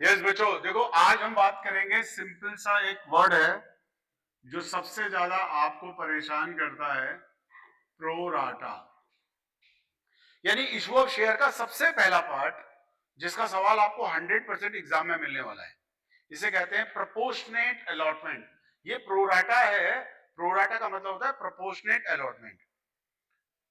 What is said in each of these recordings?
Yes बच्चों, देखो आज हम बात करेंगे, सिंपल सा एक वर्ड है जो सबसे ज्यादा आपको परेशान करता है, प्रोराटा। यानी इशू ऑफ शेयर का सबसे पहला पार्ट, जिसका सवाल आपको 100% एग्जाम में मिलने वाला है। इसे कहते हैं प्रोपोर्शनेट अलॉटमेंट। ये प्रोराटा है। प्रोराटा का मतलब होता है प्रोपोर्शनेट अलॉटमेंट।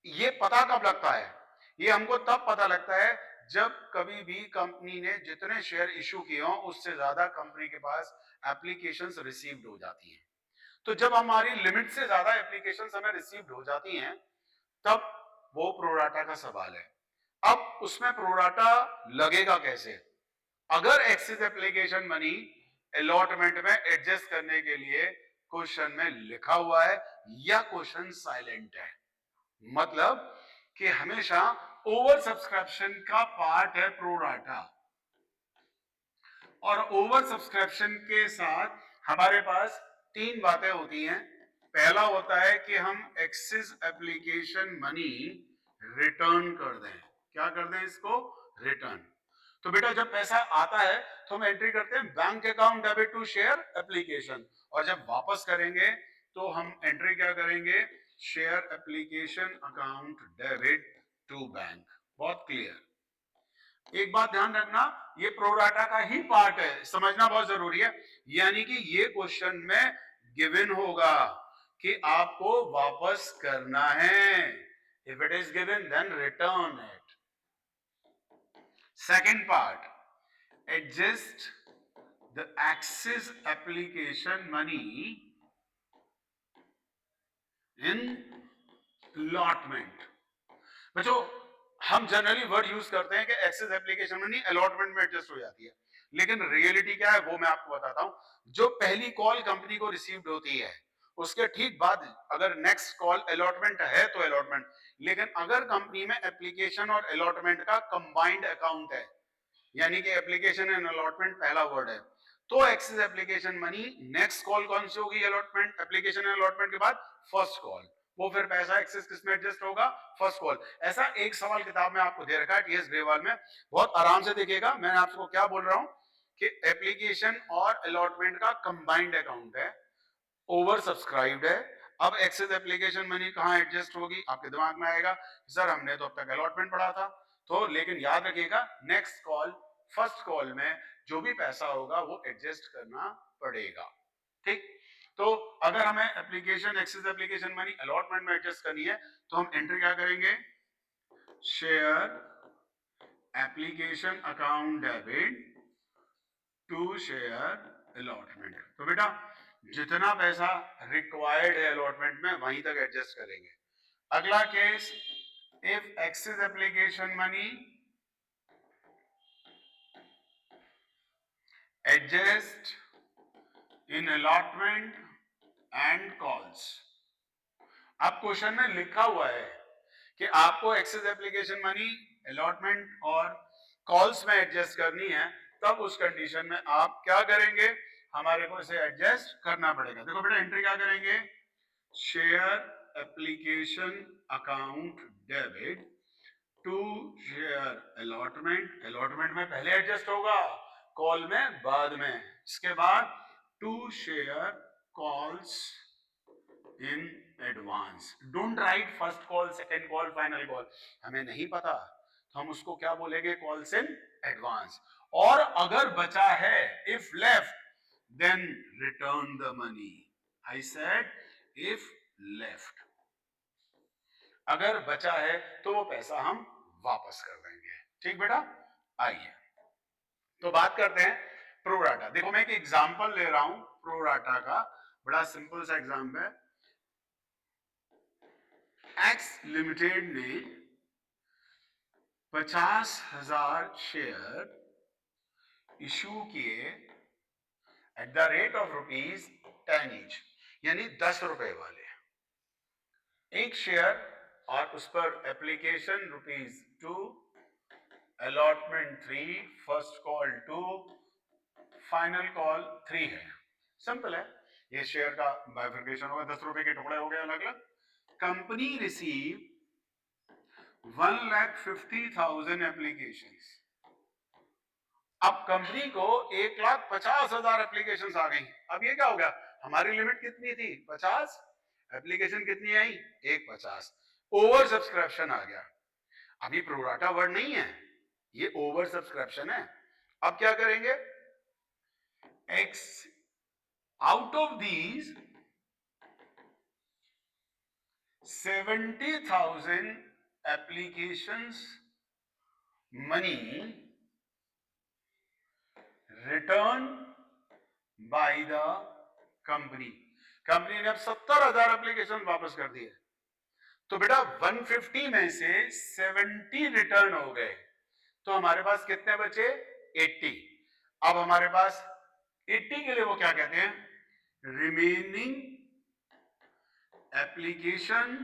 ये पता कब लगता है? ये हमको तब पता लगता है जब कभी भी कंपनी ने जितने शेयर इशू किए हों उससे ज्यादा कंपनी के पास एप्लीकेशंस रिसीव्ड हो जाती हैं। तो जब हमारी लिमिट से ज्यादा एप्लीकेशंस हमें रिसीव्ड हो जाती हैं, तब वो प्रोराटा का सवाल है। अब उसमें प्रोराटा लगेगा कैसे? अगर एक्सेस एप्लीकेशन मनी अलॉटमेंट में एडजस्ट करने के लिए क्वेश्चन में लिखा हुआ है या क्वेश्चन साइलेंट है, मतलब कि हमेशा ओवर सब्सक्रिप्शन का पार्ट है प्रोराटा। और ओवर सब्सक्रिप्शन के साथ हमारे पास तीन बातें होती हैं। पहला होता है कि हम एक्सेस एप्लीकेशन मनी रिटर्न कर दें। क्या कर दें इसको? रिटर्न। तो बेटा जब पैसा आता है तो हम एंट्री करते हैं bank account debit to share application, और जब वापस करेंगे तो हम एंट्री क्या करेंगे? Share application account debit to bank. बहुत क्लियर। एक बात ध्यान रखना, ये प्रोराटा का ही पार्ट है, समझना बहुत जरूरी है। यानी कि ये क्वेश्चन में गिवन होगा कि आपको वापस करना है। If it is given then return it. Second part, adjust the excess application money in allotment. बच्चों, हम जनरली वर्ड यूज करते हैं कि एक्सेस एप्लीकेशन मनी अलॉटमेंट में एडजस्ट हो जाती है, लेकिन रियलिटी क्या है वो मैं आपको बताता हूं। जो पहली कॉल कंपनी को रिसीव्ड होती है उसके ठीक बाद अगर नेक्स्ट कॉल अलॉटमेंट है तो अलॉटमेंट, लेकिन अगर कंपनी में एप्लीकेशन और अलॉटमेंट का कंबाइंड अकाउंट है, यानी कि एप्लीकेशन एंड अलॉटमेंट पहला वर्ड है, तो excess application money next call कौन सी होगी? अलॉटमेंट, एप्लीकेशन एंड अलॉटमेंट के बाद फर्स्ट कॉल। वो फिर पैसा एक्सेस किस में एडजस्ट होगा? First call. ऐसा एक सवाल किताब में आपको दे रखा है टीएस ग्रेवाल में, बहुत आराम से देखिएगा। मैं आपको क्या बोल रहा हूं कि एप्लीकेशन और अलॉटमेंट का कंबाइंड अकाउंट है, ओवर सब्सक्राइब्ड है। अब एक्सेस एप्लीकेशन मनी कहां एडजस्ट होगी? आपके दिमाग में आएगा सर हमने तो अब तक अलॉटमेंट पढ़ा था। तो लेकिन याद रखिएगा, नेक्स्ट कॉल फर्स्ट कॉल में जो भी पैसा होगा वो एडजस्ट करना पड़ेगा। ठीक? तो अगर हमें application excess application money allotment में एडजस्ट करनी है तो हम एंट्री क्या करेंगे? Share application account debit to share allotment. तो बेटा जितना पैसा रिक्वायर्ड है अलॉटमेंट में वहीं तक एडजस्ट करेंगे। अगला case, if excess application money adjust in allotment and calls. अब क्वेश्चन में लिखा हुआ है कि आपको एक्सेस एप्लीकेशन मनी अलॉटमेंट और कॉल्स में एडजस्ट करनी है, तब उस कंडीशन में आप क्या करेंगे? हमारे को इसे एडजस्ट करना पड़ेगा। देखो बेटा एंट्री क्या करेंगे? Share application account debit to share allotment. Allotment में पहले एडजस्ट होगा, कॉल में बाद में। इसके बाद to share calls in advance. Don't write first call, second call, final call, हमें नहीं पता तो हम उसको क्या बोलेंगे? Calls in advance. और अगर बचा है, if left, then return the money. I said if left, अगर बचा है तो वो पैसा हम वापस कर देंगे। ठीक बेटा? आइए तो बात करते हैं प्रोराटा। देखो मैं एक एग्जांपल ले रहा हूं प्रोराटा का, बड़ा सिंपल सा एग्जांपल है। एक्स लिमिटेड ने 50,000 शेयर इशू किए at the rate of ₹10 each, यानी 10 रुपए वाले एक शेयर, और उस पर application ₹2, allotment 3, first call 2, final call 3 है। सिंपल है, ये शेयर का बाइफर्केशन होगा, 10 रुपए के टुकड़े हो गए अलग अलग। Company receive 1,50,000 applications. अब कंपनी को 1,50,000 एप्लीकेशन आ गई। अब ये क्या हो गया, हमारी लिमिट कितनी थी 50, एप्लीकेशन कितनी आई 150, ओवर सब्सक्रिप्शन आ गया। अभी प्रोराटा वर्ड नहीं है, ये ओवर सब्सक्रिप्शन है। अब क्या करेंगे, x out of these 70,000 applications money return by the company, company ने अब 70,000 एप्लीकेशन वापस कर दिए। तो बेटा 150 में से 70 रिटर्न हो गए, तो हमारे पास कितने बचे 80। अब हमारे पास 80 के लिए वो क्या कहते हैं, remaining application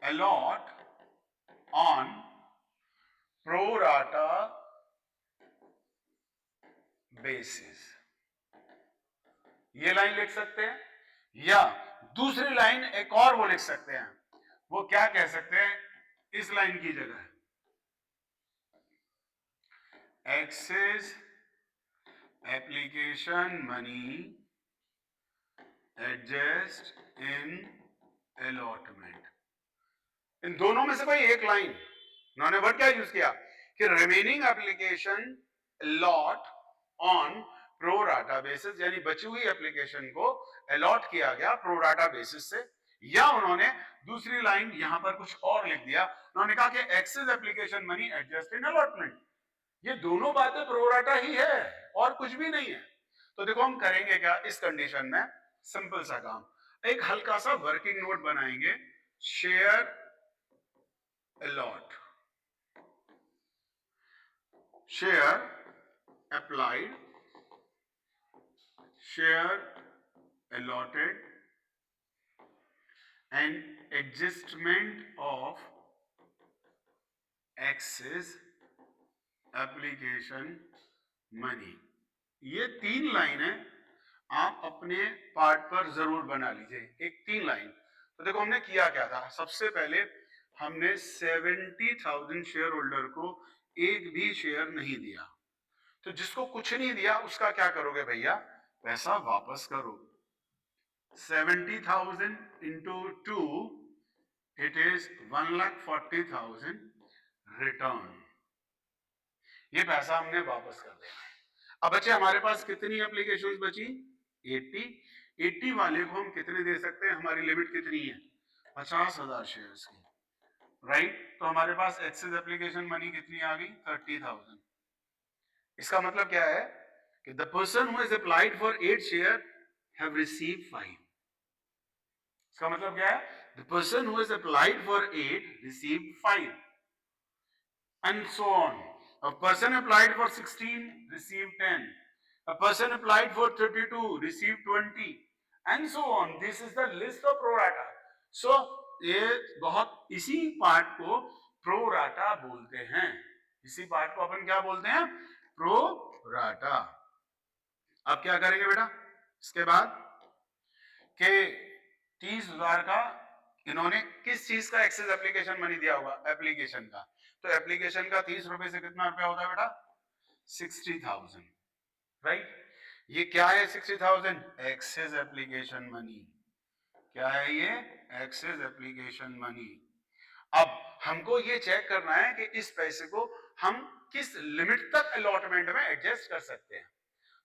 a lot on pro rata basis. ये लाइन लिख सकते हैं, या दूसरी लाइन एक और वो लिख सकते हैं, वो क्या कह सकते हैं इस लाइन की जगह, excess application money adjust in allotment. इन दोनों में से कोई एक लाइन, उन्होंने वर्ड क्या यूज किया कि remaining application a lot on pro rata basis, यानी बची हुई एप्लीकेशन को अलॉट किया गया प्रो राटा बेसिस से। या उन्होंने दूसरी लाइन यहां पर कुछ और लिख दिया, उन्होंने कहा कि excess application money adjust in allotment. ये दोनों बातें प्रो राटा ही है और कुछ भी नहीं है। तो देखो हम करेंगे क्या इस कंडीशन में, सिंपल सा काम, एक हल्का सा वर्किंग नोट बनाएंगे, share allot, share applied, share allotted and adjustment of excess application money। ये 3 लाइन है, आप अपने पार्ट पर जरूर बना लीजिए, एक 3 लाइन। तो देखो हमने किया क्या था, सबसे पहले हमने 70,000 शेयर होल्डर को एक भी शेयर नहीं दिया, तो जिसको कुछ नहीं दिया उसका क्या करोगे भैया, पैसा वापस करो। 70,000 into 2, it is 1,40,000 रिटर्न, ये पैसा हमने वापस कर देना है। अब बच्चे हमारे पास कितनी एप्लीकेशंस बची 80, 80 वाले को हम कितने दे सकते हैं, हमारी लिमिट कितनी है 50,000 शेयर्स की, राइट। तो हमारे पास एक्सेस एप्लीकेशन मनी कितनी आ गई 30,000। इसका मतलब क्या है कि the person who has applied for 8 share have received 5। इसका मतलब क्या है, the person who has applied for 8 received 5 and so on। A person applied for 16 received 10, a person applied for 32 received 20 and so on। This is the list of pro rata। so ये बहुत, इसी part को pro rata बोलते हैं, इसी part को अपन क्या बोलते हैं, प्रो राटा। अब क्या करेंगे बेटा इसके बाद के 30,000 का इन्होंने किस चीज का एक्सेस एप्लीकेशन मनी दिया होगा, एप्लीकेशन का, तो एप्लीकेशन का 30 रुपए से कितना रुपया होता है बेटा 60,000, राइट। ये क्या है 60,000, एक्सेस एप्लीकेशन मनी। क्या है ये, एक्सेस एप्लीकेशन मनी। अब हमको ये चेक करना है कि इस पैसे को हम किस लिमिट तक अलॉटमेंट में एडजस्ट कर सकते हैं।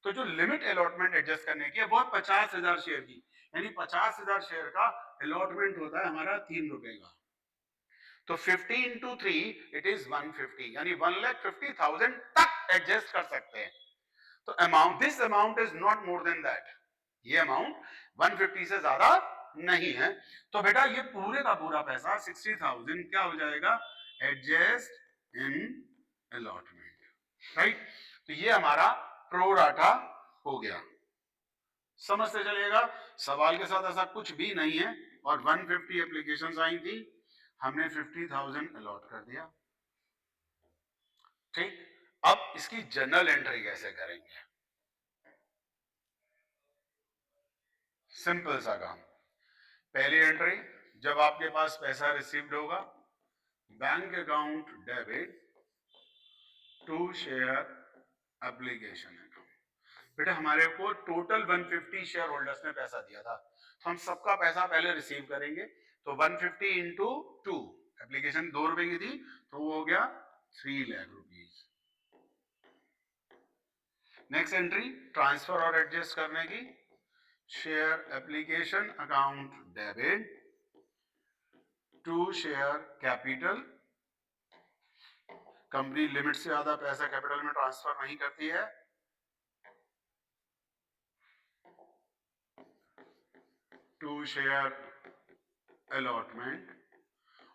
तो जो लिमिट अलॉटमेंट एडजस्ट करने की है वो है 50,000 शेयर की, यानी 50,000 शेयर का अलॉटमेंट होता है हमारा 3 रुपए का। तो 50 into 3 इट इज 150, यानी 1,50,000 तक एडजस्ट कर सकते हैं। तो amount, this amount is not more than that, ये अमाउंट 150 से ज्यादा नहीं है। तो बेटा ये पूरे का पूरा पैसा 60,000 क्या हो जाएगा, एडजस्ट इन अलॉटमेंट, राइट। तो ये हमारा प्रो राटा हो गया, समझते चलिएगा। सवाल के साथ ऐसा कुछ भी नहीं है, और 150 एप्लीकेशंस आई थी, हमने 50,000 अलॉट कर दिया, ठीक। अब इसकी जर्नल एंट्री कैसे करेंगे, सिंपल सा काम। पहली एंट्री, जब आपके पास पैसा रिसीव्ड होगा, bank account debit to share application account. बेटा हमारे को टोटल 150 शेयर होल्डर्स ने पैसा दिया था, तो हम सबका पैसा पहले रिसीव करेंगे। तो 150 इंटू 2, एप्लीकेशन 2 रुपए की थी तो वो हो गया 3 lakh rupees. Next entry transfer और एडजस्ट करने की, share application account debit to share capital. Company limit से ज्यादा पैसा कैपिटल में ट्रांसफर नहीं करती है। टू शेयर अलॉटमेंट,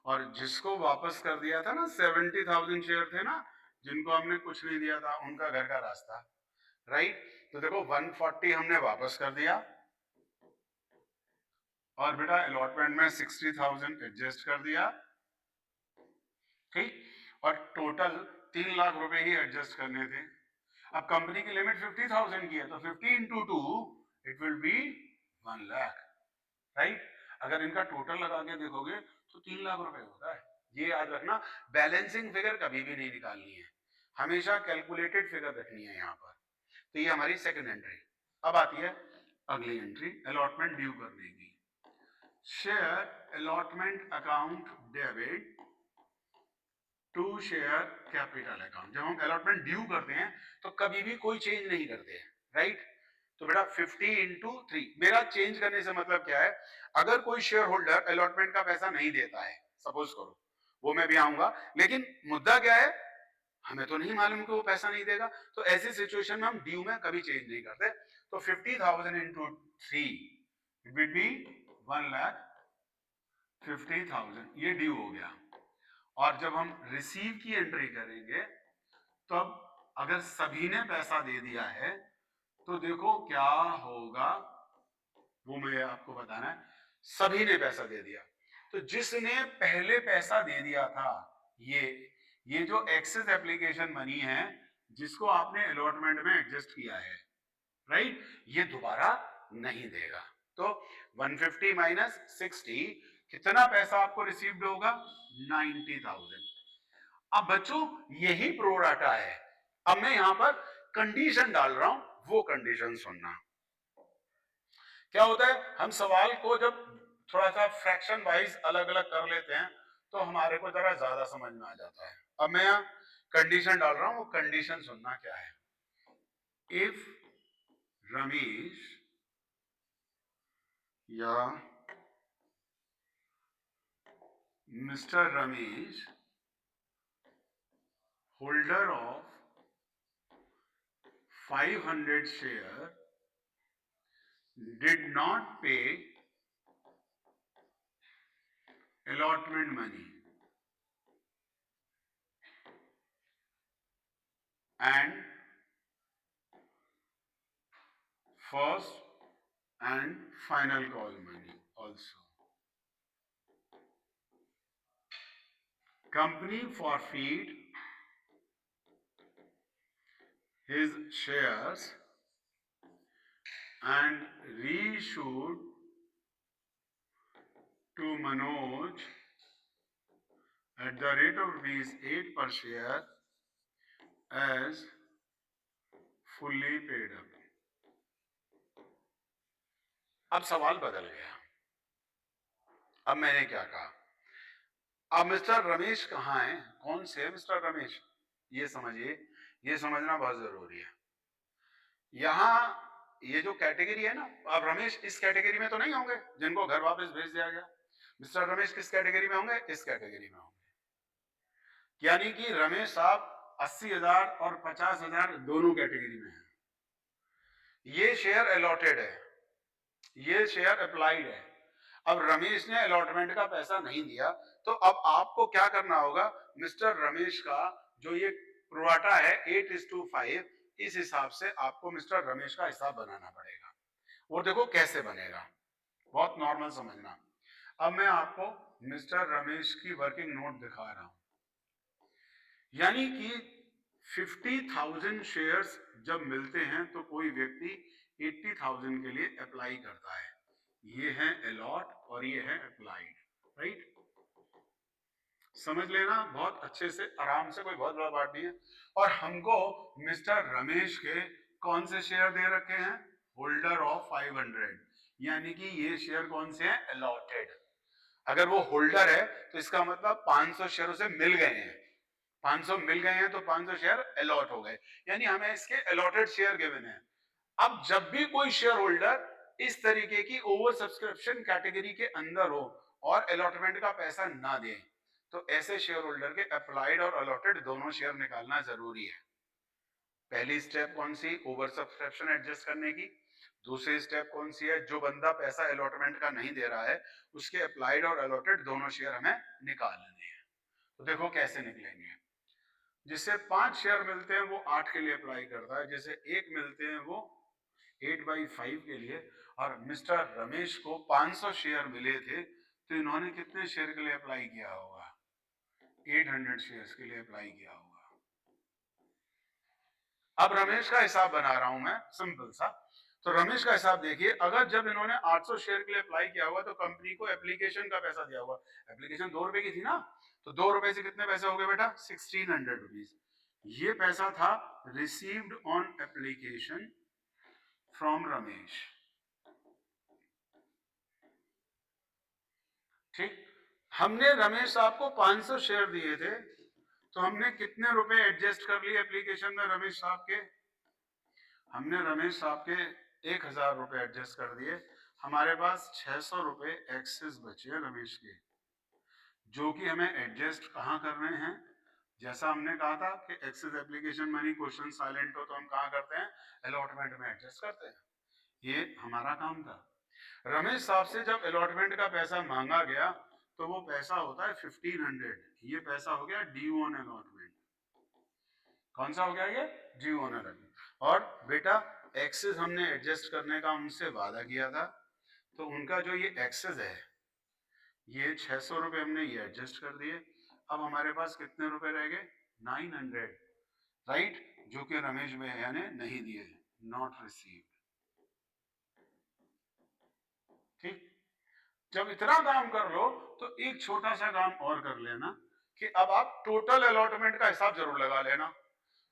और जिसको वापस कर दिया था ना 70,000 शेयर थे ना जिनको हमने कुछ नहीं दिया था, उनका घर का रास्ता, राइट। तो देखो 140 हमने वापस कर दिया, और बेटा अलॉटमेंट में 60,000 एडजस्ट कर दिया, ठीक। और टोटल 3 लाख रुपए ही एडजस्ट करने थे। अब कंपनी की लिमिट 50,000 की है, तो 50 into 2 it will be 1 lakh, right. अगर इनका टोटल लगा के देखोगे तो 3 लाख रुपए होता है। ये याद रखना, बैलेंसिंग फिगर कभी भी नहीं निकालनी है, हमेशा कैलकुलेटेड फिगर रखनी है यहाँ पर। तो ये हमारी सेकंड एंट्री। अब आती है अगली एंट्री अलॉटमेंट ड्यू करने की, share allotment account debit to share capital account. जब हम अलॉटमेंट ड्यू करते हैं तो कभी भी कोई चेंज नहीं करते हैं, राइट। तो बेटा 50 इंटू 3, मेरा चेंज करने से मतलब क्या है, अगर कोई शेयर होल्डर अलॉटमेंट का पैसा नहीं देता है, सपोज करो, वो मैं भी आऊंगा, लेकिन मुद्दा क्या है, हमें तो नहीं मालूम कि वो पैसा नहीं देगा, तो ऐसी सिचुएशन में हम ड्यू में कभी चेंज नहीं करते। तो 50,000 इंटू 3 इट विल बी 1,50,000, ये ड्यू हो गया। और जब हम रिसीव की एंट्री करेंगे तब अगर सभी ने पैसा दे दिया है तो देखो क्या होगा, वो मुझे आपको बताना है। सभी ने पैसा दे दिया, तो जिसने पहले पैसा दे दिया था, ये जो एक्सेस एप्लीकेशन मनी है जिसको आपने अलॉटमेंट में एडजस्ट किया है, राइट, ये दोबारा नहीं देगा। तो 150 माइनस 60 कितना पैसा आपको रिसीव्ड होगा, 90,000। अब बच्चों यही प्रोराटा है। अब मैं यहां पर कंडीशन डाल रहा हूं, वो कंडीशन सुनना। क्या होता है, हम सवाल को जब थोड़ा सा फ्रैक्शन वाइज अलग अलग कर लेते हैं तो हमारे को जरा ज्यादा समझ में आ जाता है। अब मैं यहां कंडीशन डाल रहा हूं, वो कंडीशन सुनना क्या है। इफ रमेश या mister Ramesh holder of 500 share did not pay allotment money and first and final call money also, company forfeit his shares and reissued to Manoj at the rate of ₹8 per share as fully paid up। अब सवाल बदल गया। अब मैंने क्या कहा, अब mister Ramesh कहाँ है, कौन से है मिस्टर रमेश, ये समझिए, ये समझना बहुत जरूरी है। यहां ये जो कैटेगरी है ना, अब रमेश इस कैटेगरी में तो नहीं होंगे जिनको घर वापस भेज दिया गया। मिस्टर रमेश किस कैटेगरी में होंगे, इस कैटेगरी में होंगे। यानी कि रमेश साहब 80,000 और 50,000 दोनों कैटेगरी में है। ये शेयर अलॉटेड है, ये शेयर अप्लाइड है। अब रमेश ने अलॉटमेंट का पैसा नहीं दिया, तो अब आपको क्या करना होगा, मिस्टर रमेश का जो ये प्रोराटा है 8:5, इस हिसाब से आपको मिस्टर रमेश का हिसाब बनाना पड़ेगा। और देखो कैसे बनेगा, बहुत नॉर्मल समझना। अब मैं आपको मिस्टर रमेश की वर्किंग नोट दिखा रहा हूं। यानी कि 50,000 शेयर्स जब मिलते हैं तो कोई व्यक्ति 80,000 के लिए अप्लाई करता है। ये है अलॉट और ये है अप्लाइड, राइट। समझ लेना बहुत अच्छे से, आराम से, कोई बहुत बड़ा बात नहीं है। और हमको मिस्टर रमेश के कौन से शेयर दे रखे हैं? होल्डर ऑफ 500, यानी कि ये शेयर कौन से हैं? अलॉटेड। अगर वो होल्डर है तो इसका मतलब 500 शेयर उसे मिल गए हैं, 500 मिल गए हैं तो 500 शेयर अलॉट हो गए, यानी हमें इसके अलॉटेड शेयर गिवन है। अब जब भी कोई शेयर होल्डर इस तरीके की ओवर सब्सक्रिप्शन कैटेगरी के अंदर हो और अलॉटमेंट का पैसा ना दे, तो ऐसे शेयर होल्डर के अप्लाइड और अलॉटेड दोनों शेयर निकालना जरूरी है। पहली स्टेप कौन सी? ओवर सब्सक्रिप्शन एडजस्ट करने की। दूसरी स्टेप कौन सी है? जो बंदा पैसा अलॉटमेंट का नहीं दे रहा है उसके अप्लाइड और अलॉटेड दोनों शेयर हमें निकाल लेने हैं। तो देखो कैसे निकलेंगे। जिससे 5 शेयर मिलते हैं वो 8 के लिए अप्लाई करता है, जैसे 1 मिलते हैं वो 8/5 के लिए। और मिस्टर रमेश को 500 शेयर मिले थे तो इन्होंने कितने शेयर के लिए अप्लाई किया होगा? 800 शेयर्स के लिए अप्लाई किया होगा। अब रमेश का हिसाब बना रहा हूं मैं, सिंपल सा। तो रमेश का हिसाब देखिए, अगर जब इन्होंने 800 शेयर के लिए अप्लाई किया हुआ तो कंपनी को एप्लीकेशन का पैसा दिया हुआ, एप्लीकेशन 2 रुपए की थी ना, तो 2 रुपए से कितने पैसे हो गए बेटा? 1600 रुपीज। ये पैसा था received on application from Ramesh. ठीक, हमने रमेश साहब को 500 शेयर दिए थे, तो हमने कितने रुपए एडजस्ट कर लिए एप्लीकेशन में रमेश साहब के? हमने रमेश साहब के 1000 रुपए एडजस्ट कर दिए। हमारे पास 600 रुपए एक्सेस बचे रमेश के, जो कि हमें एडजस्ट कहाँ करने हैं? जैसा हमने कहा था कि excess application money question silent हो तो हम कहाँ करते हैं? अलॉटमेंट में एडजस्ट करते हैं। ये हमारा काम था। रमेश साहब से जब अलॉटमेंट का पैसा मांगा गया तो वो पैसा होता है 1500। ये पैसा हो गया ड्यू ऑन अलॉटमेंट। कौन सा हो गया ये? Due on allotment. और बेटा एक्सेस हमने एडजस्ट करने का उनसे वादा किया था, तो उनका जो ये एक्सेस है, ये 600 रुपए हमने ये एडजस्ट कर दिए। अब हमारे पास कितने रुपए रह गए? 900, राइट, जो कि रमेश भैया ने नहीं दिए, नॉट रिसीव्ड। ठीक, जब इतना काम कर लो तो एक छोटा सा काम और कर लेना कि अब आप टोटल अलॉटमेंट का हिसाब जरूर लगा लेना।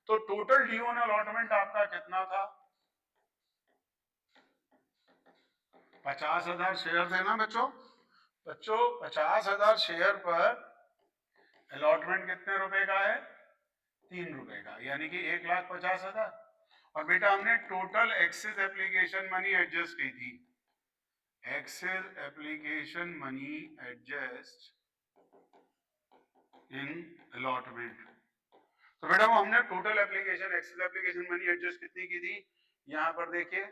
तो टोटल ड्यू ऑन अलॉटमेंट आपका कितना था? 50,000 शेयर थे ना बच्चों? बच्चों 50,000 शेयर पर अलॉटमेंट कितने रुपए का है? 3 रुपए का, यानी कि 1,50,000। और बेटा हमने total excess application money adjust की थी, excess application money adjust in allotment. तो बेटा वो हमने total application excess application money adjust कितनी की थी? यहां पर देखिए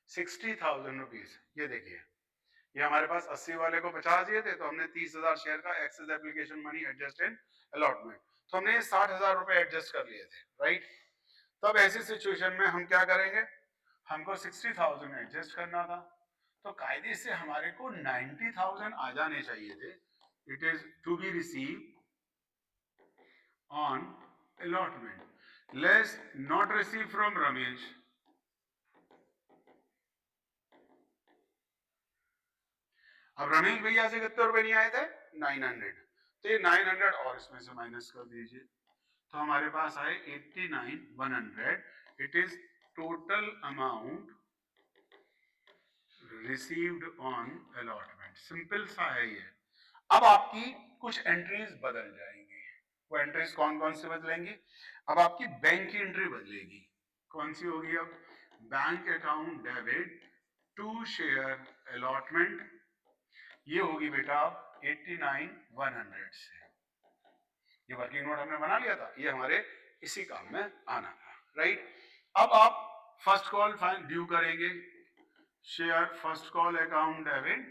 60,000 रुपीज। ये देखिए, ये हमारे पास 80 वाले को 50 दिए थे, तो हमने 30,000 शेयर का excess application money adjust in allotment, तो हमने 60,000 रुपए एडजस्ट कर लिए थे, राइट। तब ऐसी सिचुएशन में हम क्या करेंगे? हमको 60,000 एडजस्ट करना था, तो कायदे से हमारे को 90,000 आ जाने चाहिए थे। It is to be receive on allotment less not received from Ramesh। अब रमेश भैया से कितने रुपए नहीं आए थे? 900। तो ये 900 और इसमें से माइनस कर दीजिए, तो हमारे पास आए 89,100। It is total amount received on allotment. Simple सा है ये। अब आपकी कुछ एंट्रीज बदल जाएंगी। वो एंट्रीज कौन कौन से बदलेंगी? अब आपकी बैंक की एंट्री बदलेगी। कौन सी होगी? अब bank account debit to share allotment, ये होगी बेटा 89,100 से। ये वर्किंग नोट हमने बना लिया था, ये हमारे इसी काम में आना था, राइट। अब आप फर्स्ट कॉल ड्यू करेंगे, share first call account debit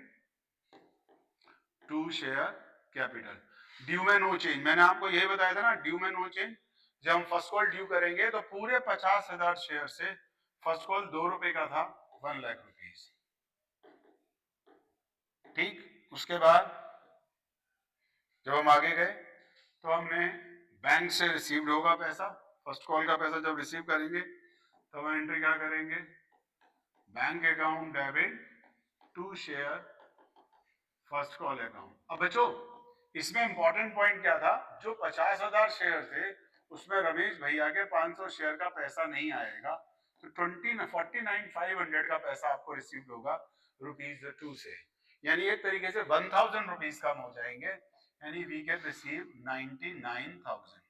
to share capital, due में नो चेंज। मैंने आपको यही बताया था ना, ड्यू में नो चेंज। जब हम फर्स्ट कॉल ड्यू करेंगे तो पूरे 50,000 शेयर से फर्स्ट कॉल 2 रुपए का था, 1 लाख रुपीज। ठीक, उसके बाद जब हम आगे गए तो हमने बैंक से रिसीव्ड होगा पैसा, फर्स्ट कॉल का पैसा जब रिसीव करेंगे तो हम एंट्री क्या करेंगे? Bank account debit to share first call account. अब बच्चों इसमें इंपॉर्टेंट पॉइंट क्या था, जो 50,000 शेयर थे उसमें रमेश भैया के 500 शेयर का पैसा नहीं आएगा, तो 49,500 का पैसा आपको रिसीव होगा ₹2 से, यानी एक तरीके से 1,000 रुपीज कम हो जाएंगे, यानी वी कैन रिसीव 99,000।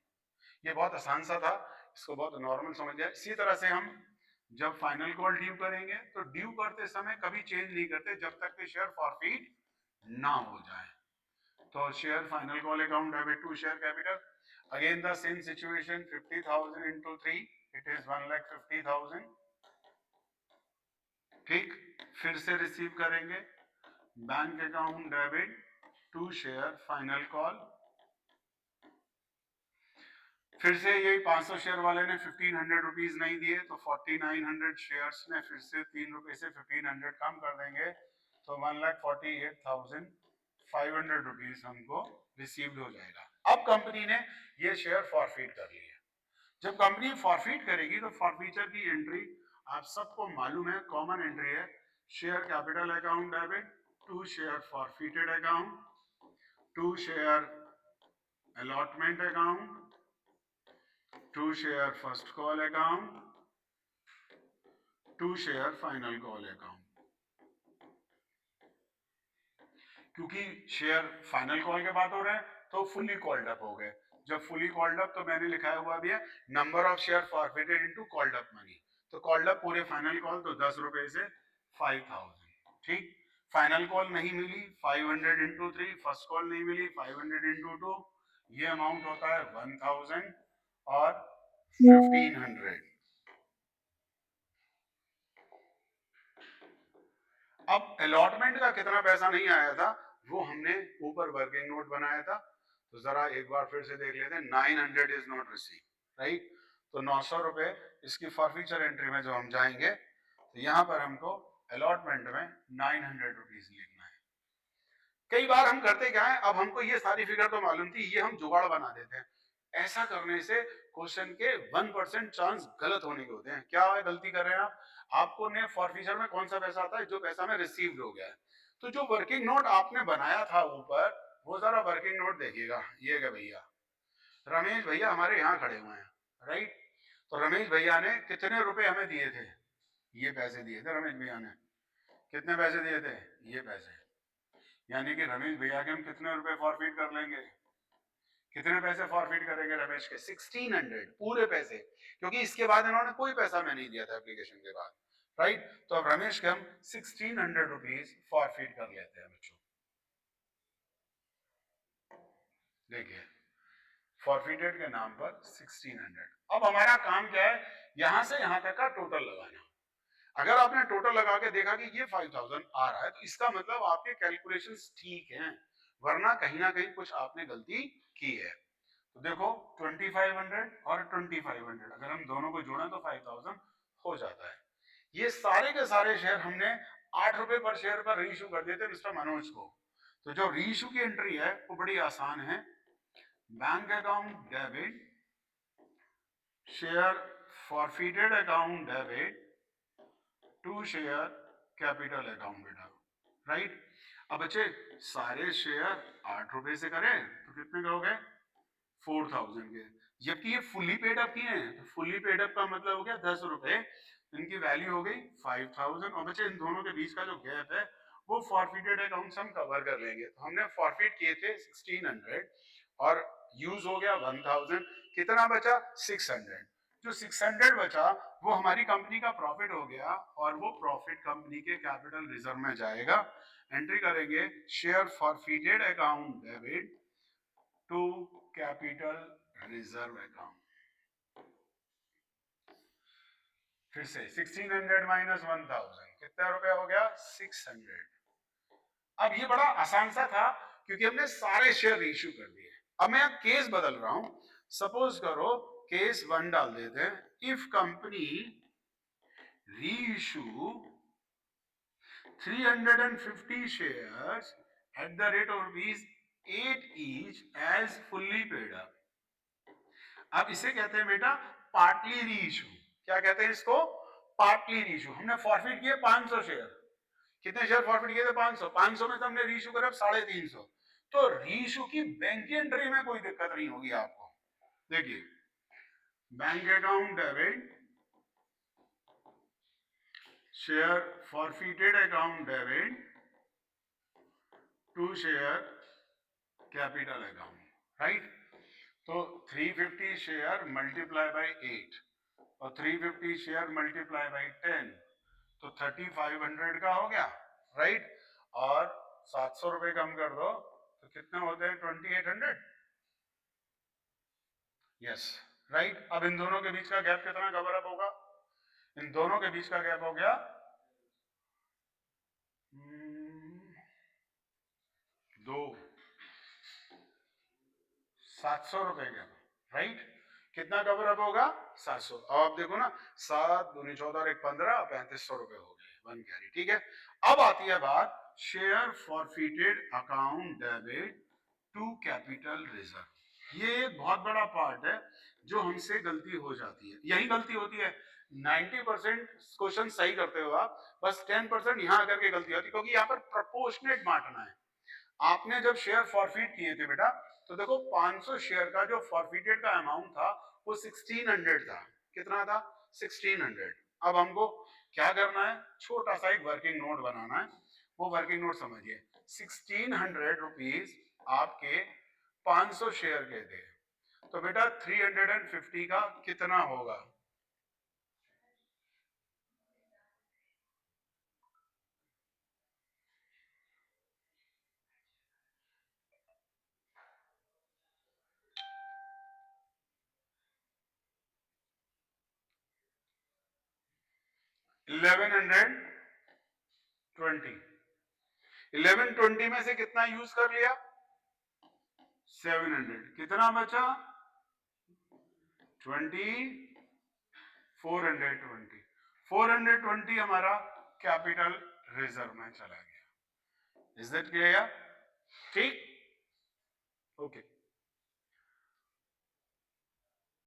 ये बहुत आसान सा था, इसको बहुत नॉर्मल समझ लिया। इसी तरह से हम जब फाइनल कॉल ड्यू करेंगे तो ड्यू करते समय कभी चेंज नहीं करते जब तक कि शेयर फॉरफीट ना हो जाए। तो share final call account debit to share capital, again the same situation, 50,000 into 3 it is 1,50,000। ठीक, फिर से रिसीव करेंगे bank account debit to share final call, फिर से यही 500 शेयर वाले ने 1,500 रुपीज नहीं दिए तो 4,900 शेयर्स ने फिर से 3 रुपए से 1,500 कम कर देंगे, तो 1,48,500 रुपीज हमको रिसीव्ड हो जाएगा। अब कंपनी ने ये शेयर फॉरफीट कर लिए। जब कंपनी फॉरफीट करेगी तो फॉरफीचर की एंट्री आप सबको मालूम है, कॉमन एंट्री है, share capital account debit to share forfeited account to share allotment account to share first call account to share final call account. क्योंकि शेयर फाइनल कॉल के बात हो रहे हैं तो फुली कॉल्ड अप हो गए। जब फुली कॉल्ड अप तो मैंने लिखा हुआ भी है number of share forfeited into called up money, तो कॉल्ड अप पूरे फाइनल कॉल तो 10 रुपए से 5,000। ठीक, फाइनल कॉल नहीं मिली 500 into 3, फर्स्ट कॉल नहीं मिली 500 into 2, ये अमाउंट होता है 1,000 और 1,500। अब अलॉटमेंट का कितना पैसा नहीं आया था वो हमने ऊपर वर्किंग नोट बनाया था, तो जरा एक बार फिर से देख लेते हैं। 900 इज नॉट रिसीव, राइट, तो 900 रुपए इसकी फॉरफीचर एंट्री में जो हम जाएंगे तो यहाँ पर हमको अलॉटमेंट में 900 रुपीज लिखना है। कई बार हम करते क्या है, अब हमको ये सारी फिगर तो मालूम थी, ये हम जुगाड़ बना देते हैं। ऐसा करने से क्वेश्चन के 1% चांस गलत होने के होते हैं। क्या है गलती कर रहे हैं आप, आपको ने फॉरफीचर में कौन सा पैसा आता है, जो पैसा में रिसीव्ड हो गया है, तो जो वर्किंग नोट आपने बनाया था ऊपर, वो जरा वर्किंग नोट देखिएगा। ये क्या भैया, रमेश भैया हमारे यहाँ खड़े हुए हैं, राइट, तो रमेश भैया ने कितने रुपए हमें दिए थे, ये पैसे दिए थे रमेश भैया ने, कितने पैसे दिए थे, ये पैसे, यानी कि रमेश भैया के हम कितने रुपए फॉरफीट कर लेंगे, कितने पैसे फॉरफीट करेंगे रमेश के, 1,600 पूरे पैसे, क्योंकि इसके बाद इन्होंने कोई पैसा में नहीं दिया था एप्लीकेशन के बाद, राइट, तो अब रमेश के हम 1,600 रुपीज फॉरफीट कर लेते हैं बच्चों। देखिए फॉरफीटेड के नाम पर 1,600। अब हमारा काम क्या है, यहां से यहां तक का टोटल लगाना। अगर आपने टोटल लगा के देखा कि ये 5,000 आ रहा है तो इसका मतलब आपके कैलकुलेशंस ठीक हैं, वरना कहीं ना कहीं कुछ आपने गलती की है। तो देखो 2,500 और 2,500 अगर हम दोनों को जोड़ें तो 5,000 हो जाता है। ये सारे के सारे शेयर हमने 8 रुपए पर शेयर पर रीइश्यू कर दिए थे मिस्टर मनोज को। तो जो रीइश्यू की एंट्री है वो बड़ी आसान है, bank account debit share forfeited account debit to share capital account बेटा, राइट। अब बच्चे सारे शेयर 8 रुपए से करें तो कितने का हो गए, 4,000 के, जबकि ये फुली पेड अप किए हैं, तो फुली पेड अप का मतलब हो गया 10 रुपए, इनकी वैल्यू हो गई 5,000, और बच्चे इन दोनों के बीच का जो गैप है वो फॉरफिटेड अकाउंट्स हम कवर कर लेंगे। तो हमने फॉरफिट किए थे 1,600 और यूज हो गया 1,000, कितना बचा 600, जो 600 बचा वो हमारी कंपनी का प्रॉफिट हो गया और वो प्रॉफिट कंपनी के कैपिटल रिजर्व में जाएगा। एंट्री करेंगे share forfeited account debit to capital reserve account, फिर से 1,600 माइनस 1,000 कितना रुपया हो गया 600। अब ये बड़ा आसान सा था क्योंकि हमने सारे शेयर रीइश्यू कर दिए। अब मैं केस बदल रहा हूं, सपोज करो केस 1 डाल देते हैं, if company reissue 350 shares at the rate of ₹8 each as fully paid up। अब इसे कहते हैं बेटा पार्टली रीइश्यू। क्या कहते हैं इसको, पार्टली रीइश्यू। हमने फॉरफिट किए 500 शेयर, कितने शेयर फॉरफिट किए थे 500, 500 में तो हमने रीइश्यू करा 350, तो रीइश्यू की बैंक की एंट्री में कोई दिक्कत नहीं होगी आपको। देखिए, bank account debit, share forfeited account debit to share capital account, right. तो 350 शेयर मल्टीप्लाई बाय 8 और 350 शेयर मल्टीप्लाई बाय 10, तो 3500 का हो गया, राइट। और 700 रुपए कम कर दो तो कितने होते हैं? 2800। Yes, right. अब इन दोनों के बीच का गैप कितना कवर अप होगा? इन दोनों के बीच का गैप हो गया 2 700 रुपए का, राइट। कितना कवर अप होगा? 700। अब आप देखो ना, 7 दूनी 14 एक 15, 3500 रुपए हो गए, वन कैरी, ठीक है। अब आती है बात share forfeited account debit to capital reserve. ये एक बहुत बड़ा पार्ट है जो हमसे गलती हो जाती है, यही गलती होती है। 90% क्वेश्चन सही करते हो आप, बस 10% यहां आकर के गलती होती है, क्योंकि यहाँ पर प्रोपोर्शनेट बांटना है। आपने जब शेयर फॉरफिट किए थे बेटा, तो देखो 500 शेयर का जो फॉरफिटेड का अमाउंट था वो 1600 था। कितना था? 1600। अब हमको क्या करना है? छोटा सा एक वर्किंग नोट बनाना है। वो वर्किंग नोट समझिए, 1600 रुपीज आपके 500 शेयर के थे, तो बेटा 350 का कितना होगा? 1120। 1120 में से कितना यूज कर लिया? 700। कितना बचा? 20 420। 420 हमारा कैपिटल रिजर्व में चला गया। Is that clear? ठीक।